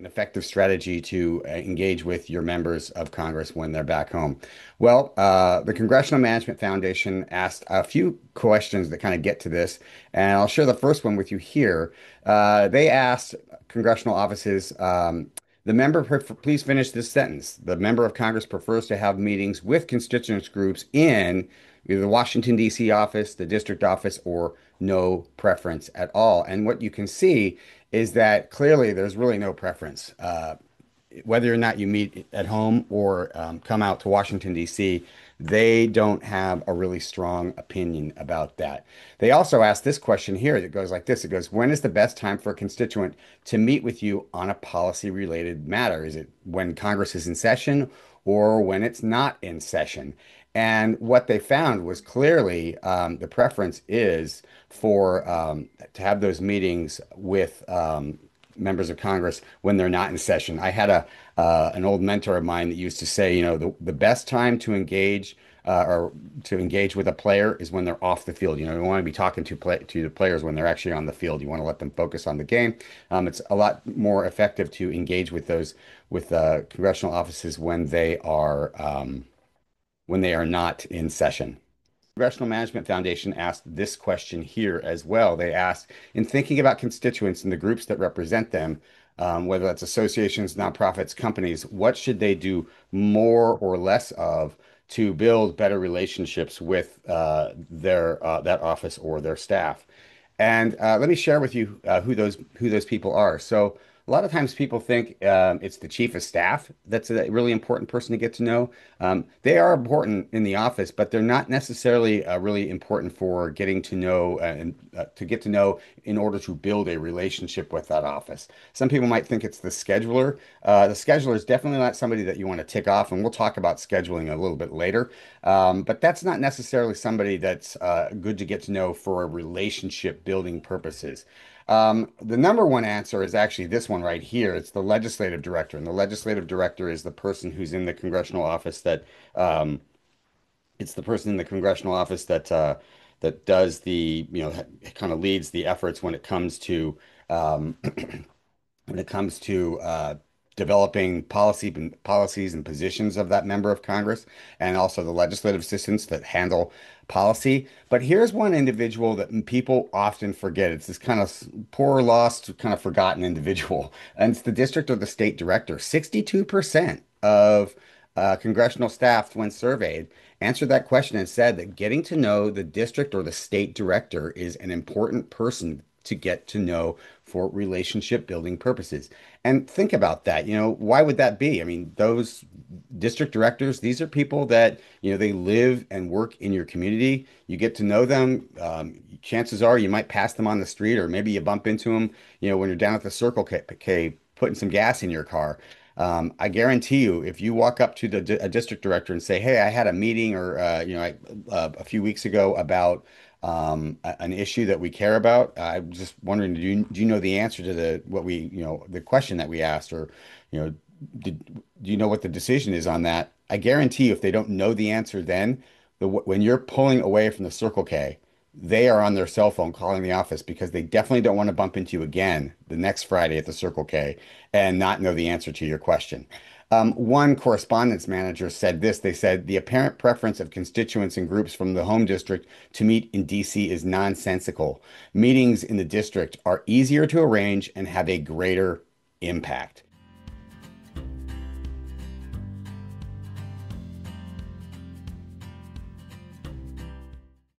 an effective strategy to engage with your members of Congress when they're back home? Well, the Congressional Management Foundation asked a few questions that kind of get to this, and I'll share the first one with you here. They asked congressional offices, please finish this sentence. The member of Congress prefers to have meetings with constituents groups in either the Washington, D.C. office, the district office, or no preference at all. And what you can see is that clearly there's really no preference. Whether or not you meet at home or come out to Washington, D.C., they don't have a really strong opinion about that. They also asked this question here that goes like this. It goes, when is the best time for a constituent to meet with you on a policy related matter? Is it when Congress is in session or when it's not in session? And what they found was clearly the preference is for to have those meetings with members of Congress when they're not in session. I had a an old mentor of mine that used to say, you know, the best time to engage or to engage with a player is when they're off the field. You know, you want to be talking to the players when they're actually on the field. You want to let them focus on the game. It's a lot more effective to engage with those with congressional offices when they are not in session. Congressional Management Foundation asked this question here as well. They asked, in thinking about constituents and the groups that represent them, whether that's associations, nonprofits, companies, what should they do more or less of to build better relationships with their that office or their staff? And let me share with you who those people are. So a lot of times people think it's the chief of staff that's a really important person to get to know. They are important in the office, but they're not necessarily really important for getting to know and to get to know in order to build a relationship with that office. Some people might think it's the scheduler. The scheduler is definitely not somebody that you want to tick off, and we'll talk about scheduling a little bit later. But that's not necessarily somebody that's good to get to know for relationship building purposes. The number one answer is actually this one right here. It's the legislative director, and the legislative director is the person who's in the congressional office that it's the person in the congressional office that that does the, you know, kind of leads the efforts when it comes to um, when it comes to developing policies and positions of that member of Congress, and also the legislative assistants that handle policy. But here's one individual that people often forget. It's this kind of poor, lost, kind of forgotten individual, and it's the district or the state director. 62% of congressional staff, when surveyed, answered that question and said that getting to know the district or the state director is an important person to get to know for relationship building purposes. And think about that. You know, why would that be? I mean, those district directors, these are people that, you know, they live and work in your community. You get to know them. Chances are you might pass them on the street, or maybe you bump into them, you know, when you're down at the Circle K putting some gas in your car. I guarantee you, if you walk up to a district director and say, "Hey, I had a meeting, or a few weeks ago about an issue that we care about. I'm just wondering, do you know the answer to the question that we asked, or you know, do you know what the decision is on that?" I guarantee you, if they don't know the answer, then when you're pulling away from the Circle K, they are on their cell phone calling the office because they definitely don't want to bump into you again the next Friday at the Circle K and not know the answer to your question. One correspondence manager said this. They said the apparent preference of constituents and groups from the home district to meet in DC is nonsensical. Meetings in the district are easier to arrange and have a greater impact.